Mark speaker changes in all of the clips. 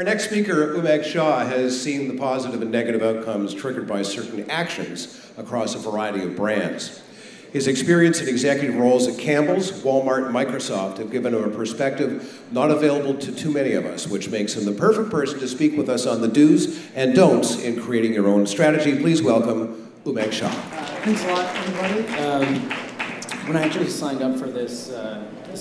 Speaker 1: Our next speaker, Umang Shah, has seen the positive and negative outcomes triggered by certain actions across a variety of brands. His experience in executive roles at Campbell's, Walmart, and Microsoft have given him a perspective not available to too many of us, which makes him the perfect person to speak with us on the do's and don'ts in creating your own strategy. Please welcome Umang Shah.
Speaker 2: Thanks a lot, everybody. When I actually signed up for this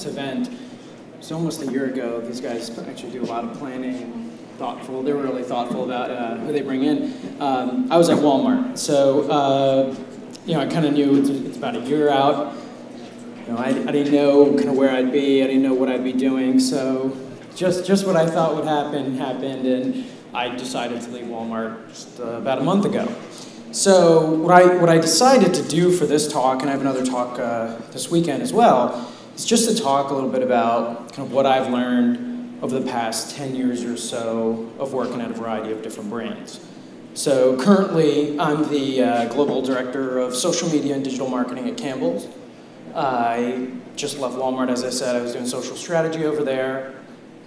Speaker 2: event, it was almost a year ago. These guys actually do a lot of planning, thoughtful. They're really thoughtful about who they bring in. I was at Walmart, so I kind of knew it's about a year out. I didn't know kind of where I'd be. I didn't know what I'd be doing. So just what I thought would happen happened, and I decided to leave Walmart just about a month ago. So what I decided to do for this talk, and I have another talk this weekend as well, is just to talk a little bit about kind of what I've learned over the past 10 years or so of working at a variety of different brands. So currently, I'm the Global Director of Social Media and Digital Marketing at Campbell's. I just left Walmart, as I said. I was doing social strategy over there.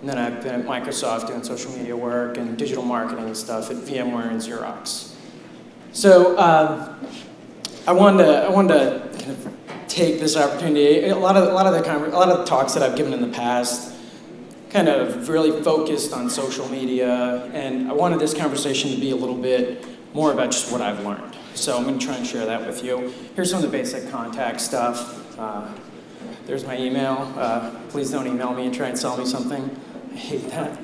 Speaker 2: And then I've been at Microsoft doing social media work and digital marketing and stuff at VMware and Xerox. So I wanted to kind of take this opportunity. A lot of the talks that I've given in the past kind of really focused on social media, and I wanted this conversation to be a little bit more about just what I've learned. So I'm going to try and share that with you. Here's some of the basic contact stuff. There's my email. Please don't email me and try and sell me something. I hate that.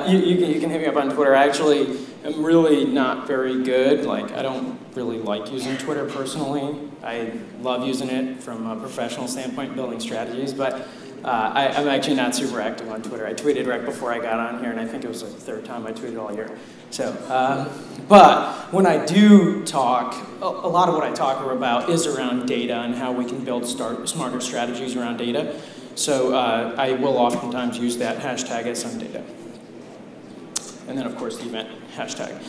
Speaker 2: You can hit me up on Twitter. Actually, I'm really not very good. I don't really like using Twitter personally. I love using it from a professional standpoint, building strategies, but I'm actually not super active on Twitter. I tweeted right before I got on here, and I think it was the third time I tweeted all year. So, but when I do talk, a lot of what I talk about is around data and how we can build smarter strategies around data. So I will oftentimes use that hashtag #SMData. And then, of course, the event hashtag.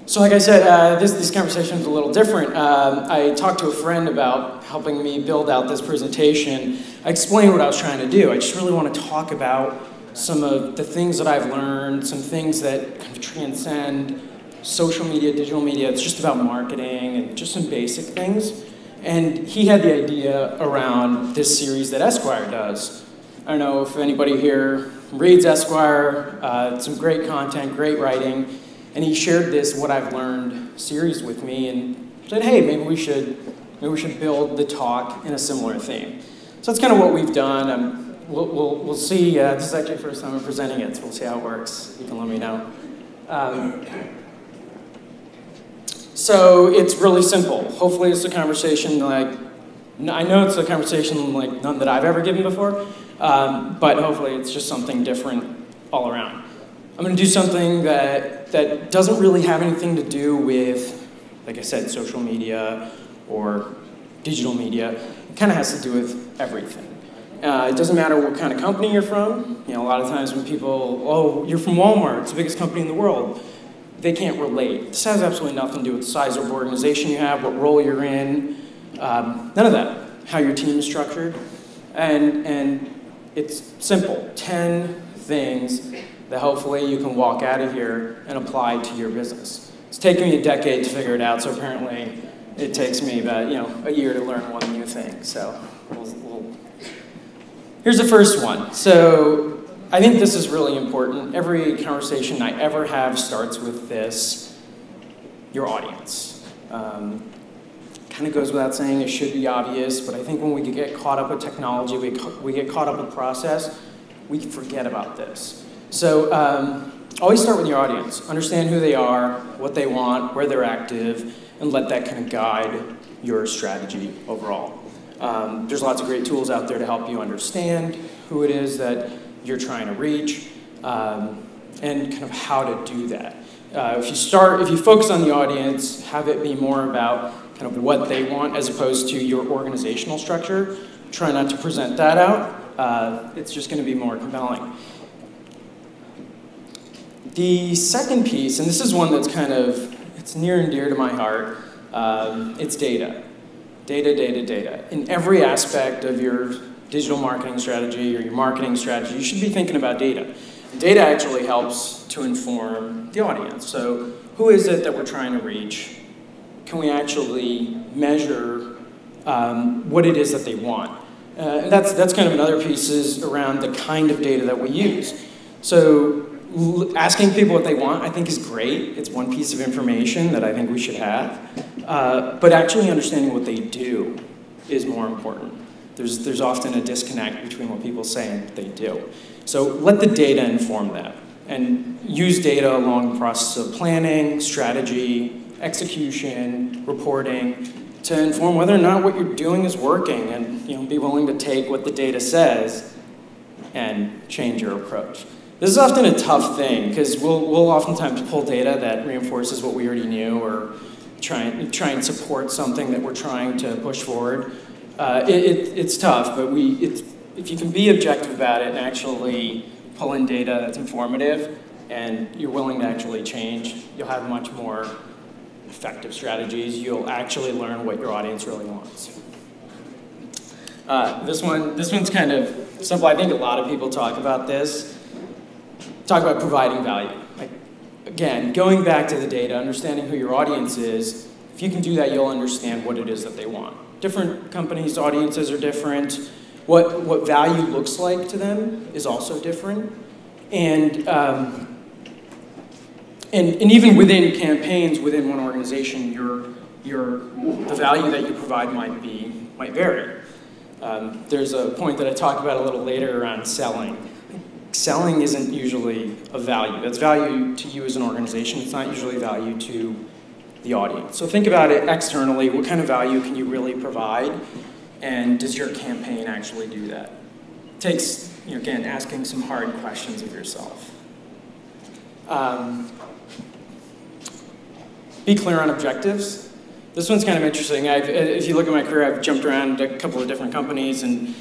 Speaker 2: So like I said, this conversation is a little different. I talked to a friend about helping me build out this presentation. I explained what I was trying to do. I just really want to talk about some of the things that I've learned, some things that kind of transcend social media, digital media. It's just about marketing and just some basic things. And he had the idea around this series that Esquire does. I don't know if anybody here reads Esquire. It's some great content, great writing. And he shared this "What I've Learned" series with me and said, hey, maybe we should build the talk in a similar theme. So that's kind of what we've done. We'll see. This is actually the first time I'm presenting it, so we'll see how it works. You can let me know. So it's really simple. Hopefully it's a conversation I know it's a conversation like none that I've ever given before, but hopefully it's just something different all around. I'm going to do something that doesn't really have anything to do with, like I said, social media or digital media. It kind of has to do with everything. It doesn't matter what kind of company you're from. A lot of times when people, oh, you're from Walmart, it's the biggest company in the world, they can't relate. This has absolutely nothing to do with the size of organization you have, what role you're in, none of that. How your team is structured. And it's simple, 10 things that hopefully you can walk out of here and apply to your business. It's taken me a decade to figure it out, so apparently it takes me about a year to learn one new thing. So here's the first one. So I think this is really important. Every conversation I ever have starts with this: your audience. Kind of goes without saying, it should be obvious, but I think when we get caught up with technology, we get caught up with process, we forget about this. So always start with your audience. Understand who they are, what they want, where they're active, and let that kind of guide your strategy overall. There's lots of great tools out there to help you understand who it is that you're trying to reach, and kind of how to do that. If you focus on the audience, have it be more about kind of what they want as opposed to your organizational structure. Try not to present that out. It's just going to be more compelling. The second piece, and this is one that's it's near and dear to my heart, it's data. Data. In every aspect of your digital marketing strategy or your marketing strategy, you should be thinking about data. Data actually helps to inform the audience. So who is it that we're trying to reach? Can we actually measure what it is that they want? And that's kind of another piece is around the kind of data that we use. So asking people what they want, I think, is great. It's one piece of information that I think we should have. But actually understanding what they do is more important. There's often a disconnect between what people say and what they do. So let the data inform that, and use data along the process of planning, strategy, execution, reporting, to inform whether or not what you're doing is working, and be willing to take what the data says and change your approach. This is often a tough thing, because we'll oftentimes pull data that reinforces what we already knew, or try and support something that we're trying to push forward. It's tough, but if you can be objective about it and actually pull in data that's informative, and you're willing to actually change, you'll have much more effective strategies. You'll actually learn what your audience really wants. This one's kind of simple. I think a lot of people talk about this. Talk about providing value. Like, again, going back to the data, understanding who your audience is. If you can do that, you'll understand what it is that they want. Different companies' audiences are different. What value looks like to them is also different. And even within campaigns, within one organization, the value that you provide might vary. There's a point that I talk about a little later around selling. Selling isn't usually a value. That's value to you as an organization. It's not usually value to the audience. So think about it externally. What kind of value can you really provide? And does your campaign actually do that? It takes, again, asking some hard questions of yourself. Be clear on objectives. This one's kind of interesting. If you look at my career, I've jumped around a couple of different companies, and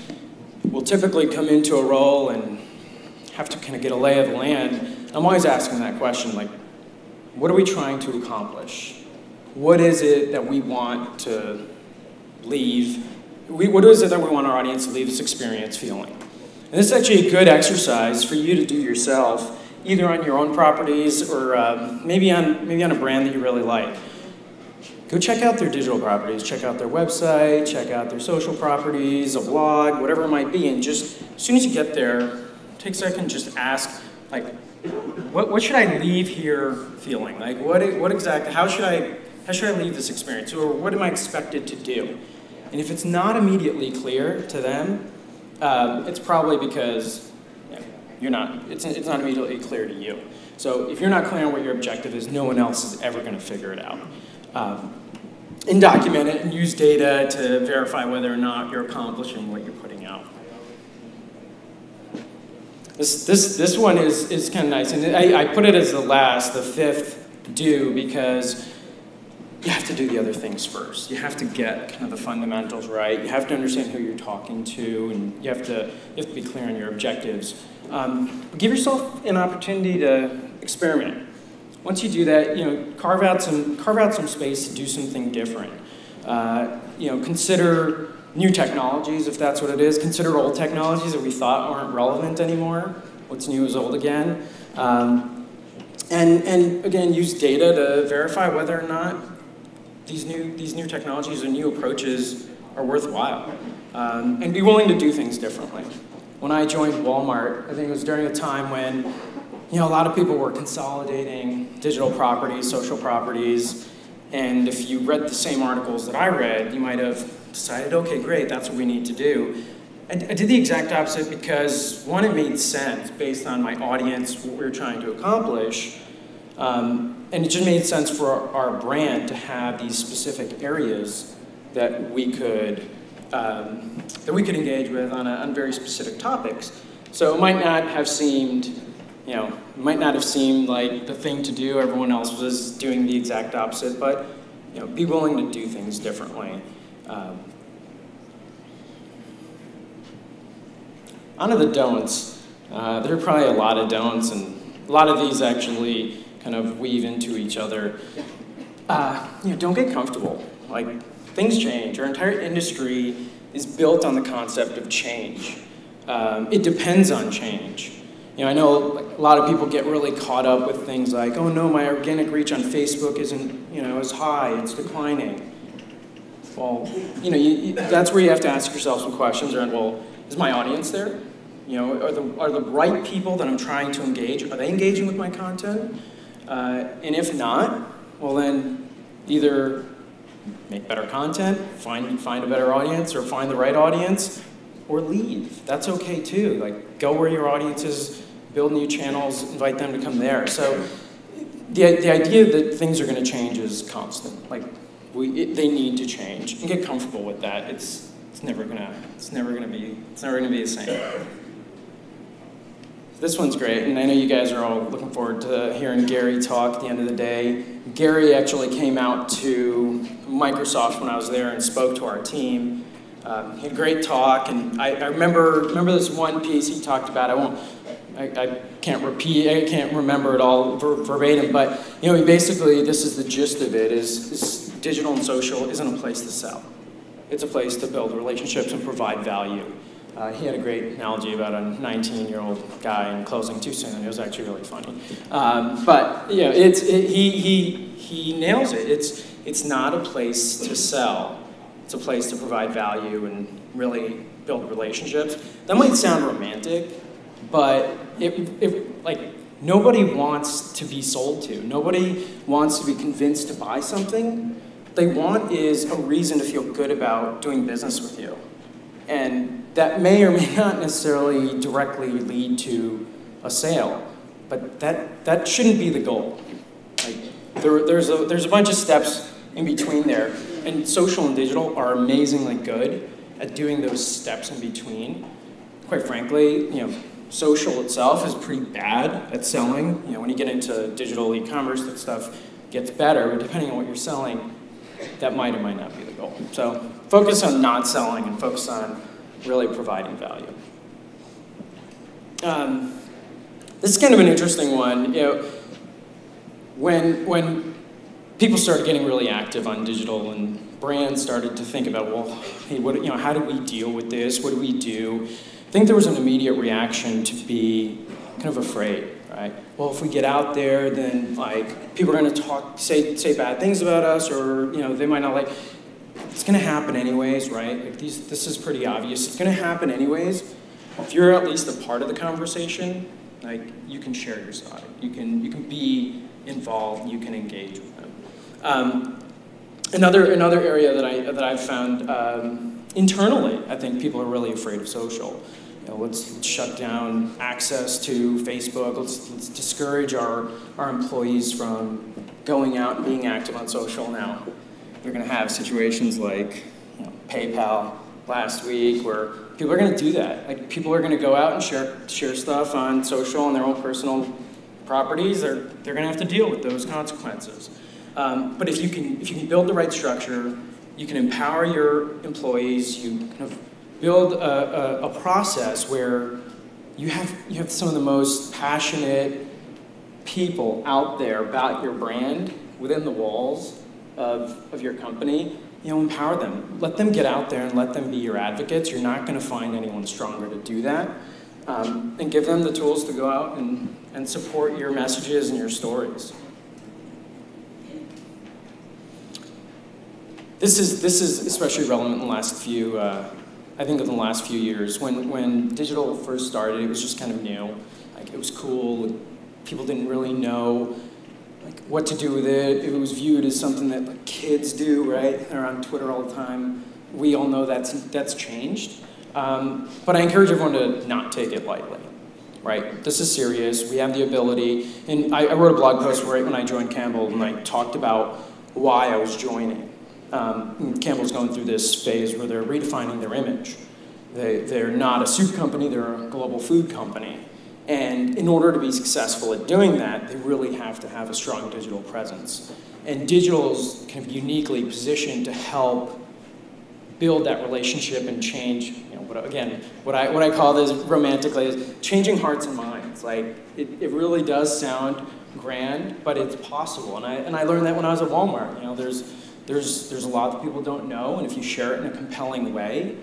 Speaker 2: we'll typically come into a role and have to kind of get a lay of the land. I'm always asking that question, like, what are we trying to accomplish? What is it that we want to leave? What is it that we want our audience to leave this experience feeling? And this is actually a good exercise for you to do yourself, either on your own properties or maybe on a brand that you really like. Go check out their digital properties, check out their website, check out their social properties, a blog, whatever it might be, and just as soon as you get there, take a second and just ask, like, what should I leave here feeling? Like, what exactly, how should I leave this experience? Or what am I expected to do? And if it's not immediately clear to them, it's probably because it's not immediately clear to you. So if you're not clear on what your objective is, no one else is ever going to figure it out. And document it and use data to verify whether or not you're accomplishing what you're putting out. This one is kind of nice, and I put it as the fifth do, because you have to do the other things first. You have to get kind of the fundamentals right. You have to understand who you're talking to, and you have to be clear on your objectives. Give yourself an opportunity to experiment. Once you do that, carve out some space to do something different. Consider new technologies, if that's what it is. Consider old technologies that we thought aren't relevant anymore. What's new is old again. And again, use data to verify whether or not these new technologies or new approaches are worthwhile. And be willing to do things differently. When I joined Walmart, I think it was during a time when a lot of people were consolidating digital properties, social properties, and if you read the same articles that I read, you might have decided, okay, great, that's what we need to do. I did the exact opposite because, one, it made sense based on my audience, what we were trying to accomplish, and it just made sense for our brand to have these specific areas that we could engage with on very specific topics. So it might not have seemed, like the thing to do. Everyone else was doing the exact opposite, but be willing to do things differently. On to the don'ts. There are probably a lot of don'ts, and a lot of these actually kind of weave into each other. Don't get comfortable. Like, things change. Our entire industry is built on the concept of change. It depends on change. I know like, a lot of people get really caught up with things like, oh no, my organic reach on Facebook isn't, as high, it's declining. Well, that's where you have to ask yourself some questions around, well, is my audience there? Are the right people that I'm trying to engage, are they engaging with my content? And if not, well then either make better content, find a better audience, or find the right audience, or leave. That's okay too. Like, go where your audience is, build new channels, invite them to come there. So the idea that things are going to change is constant. Like, they need to change, and get comfortable with that. It's never gonna be the same. This one's great, and I know you guys are all looking forward to hearing Gary talk at the end of the day. Gary actually came out to Microsoft when I was there and spoke to our team. He had a great talk, and I remember this one piece he talked about. I can't remember it all verbatim, but basically this is the gist of it: is digital and social isn't a place to sell. It's a place to build relationships and provide value. He had a great analogy about a 19-year-old guy and closing too soon. It was actually really funny. But he nails it. It's not a place to sell. It's a place to provide value and really build relationships. That might sound romantic, but nobody wants to be sold to. Nobody wants to be convinced to buy something. What they want is a reason to feel good about doing business with you. And that may or may not necessarily directly lead to a sale, but that shouldn't be the goal. Like, there's a bunch of steps in between there, and social and digital are amazingly good at doing those steps in between. Quite frankly, social itself is pretty bad at selling. When you get into digital e-commerce, that stuff gets better, but depending on what you're selling, that might or might not be the goal. So focus on not selling and focus on really providing value. This is kind of an interesting one. When people started getting really active on digital and brands started to think about, well, hey, how do we deal with this? What do we do? I think there was an immediate reaction to be kind of afraid, right? Well, if we get out there, then like people are going to say bad things about us, or they might not like. It's going to happen anyways, right? Like this is pretty obvious. It's going to happen anyways. If you're at least a part of the conversation, like you can share your side. You can be involved. You can engage with them. Another area that I've found internally, I think people are really afraid of social. Let's shut down access to Facebook. Let's discourage our employees from going out and being active on social now. You're going to have situations like PayPal last week where people are going to do that. Like people are going to go out and share stuff on social and their own personal properties. They're going to have to deal with those consequences. But if you can build the right structure, you can empower your employees. You kind of build a process where you have some of the most passionate people out there about your brand within the walls of your company. Empower them. Let them get out there and let them be your advocates. You're not going to find anyone stronger to do that. And give them the tools to go out and support your messages and your stories. This is especially relevant in the last few, I think in the last few years. When digital first started, it was just kind of new. Like it was cool. People didn't really know what to do with it. It was viewed as something that like, kids do, right? They're on Twitter all the time. We all know that's changed. But I encourage everyone to not take it lightly, right? This is serious. We have the ability. And I wrote a blog post right when I joined Campbell, and I talked about why I was joining. Campbell's going through this phase where they're redefining their image. They're not a soup company, they're a global food company. And in order to be successful at doing that, they really have to have a strong digital presence. And digital is kind of uniquely positioned to help build that relationship and change, what I call this romantically is changing hearts and minds. Like, it really does sound grand, but it's possible. And I learned that when I was at Walmart. There's a lot that people don't know, and if you share it in a compelling way,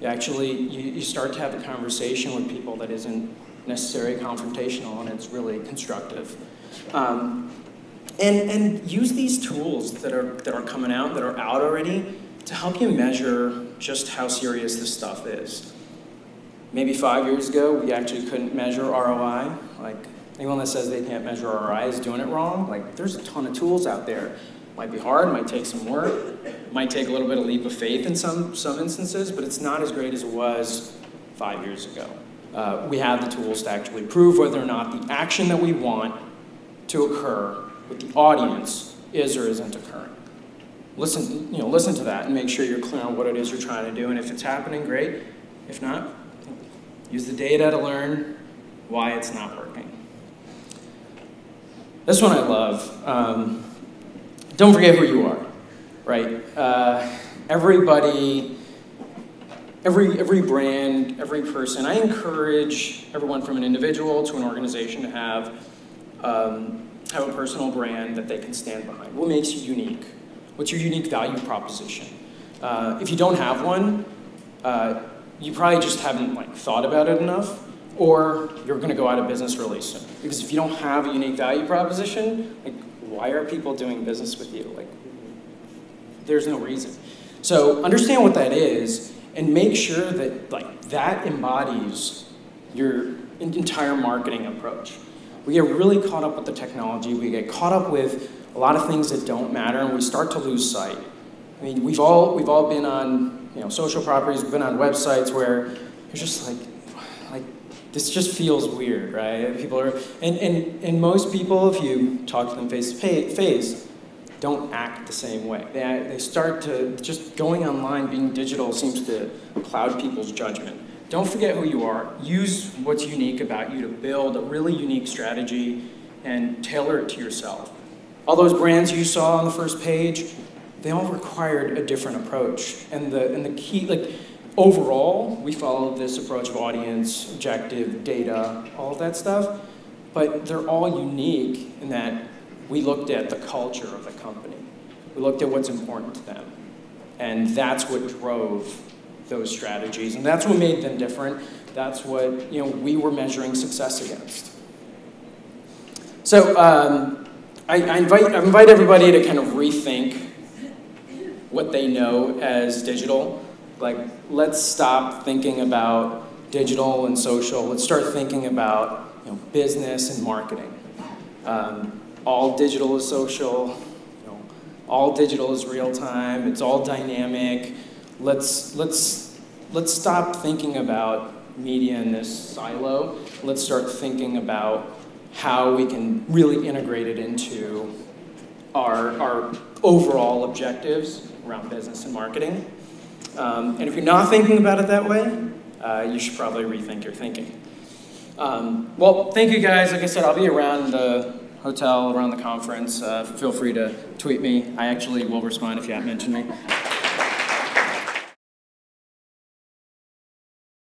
Speaker 2: you start to have a conversation with people that isn't necessary, confrontational, and it's really constructive. And use these tools that are coming out, that are out already, to help you measure just how serious this stuff is. Maybe 5 years ago, we actually couldn't measure ROI. Like, anyone that says they can't measure ROI is doing it wrong. Like, there's a ton of tools out there. Might be hard, might take some work, might take a little bit of leap of faith in some instances, but it's not as great as it was 5 years ago. We have the tools to actually prove whether or not the action that we want to occur with the audience is or isn't occurring. Listen to that and make sure you're clear on what it is you're trying to do, and if it's happening, great. If not, use the data to learn why it's not working. This one I love. Don't forget who you are, right? Everybody, every brand, every person, I encourage everyone from an individual to an organization to have a personal brand that they can stand behind. What makes you unique? What's your unique value proposition? If you don't have one, you probably just haven't thought about it enough, or you're going to go out of business really soon. Because if you don't have a unique value proposition, why are people doing business with you? There's no reason. So understand what that is, and make sure that that embodies your entire marketing approach. We get really caught up with the technology. We get caught up with a lot of things that don't matter, and we start to lose sight. I mean, we've all been on social properties. We've been on websites where you're just like this just feels weird, right? People are, and most people, if you talk to them face to face, don't act the same way. They start to, just going online, being digital seems to cloud people's judgment. Don't forget who you are. Use what's unique about you to build a really unique strategy and tailor it to yourself. All those brands you saw on the first page, they all required a different approach. And the key, overall, we followed this approach of audience, objective, data, all of that stuff, but they're all unique in that we looked at the culture of the company. We looked at what's important to them. And that's what drove those strategies, and that's what made them different. That's what we were measuring success against. So I invite everybody to kind of rethink what they know as digital. Let's stop thinking about digital and social. Let's start thinking about business and marketing. All digital is social. All digital is real time. It's all dynamic. Let's stop thinking about media in this silo. Let's start thinking about how we can really integrate it into our overall objectives around business and marketing. And if you're not thinking about it that way, you should probably rethink your thinking. Well, thank you guys. Like I said, I'll be around the hotel, around the conference. Feel free to tweet me. I actually will respond if you haven't mentioned me.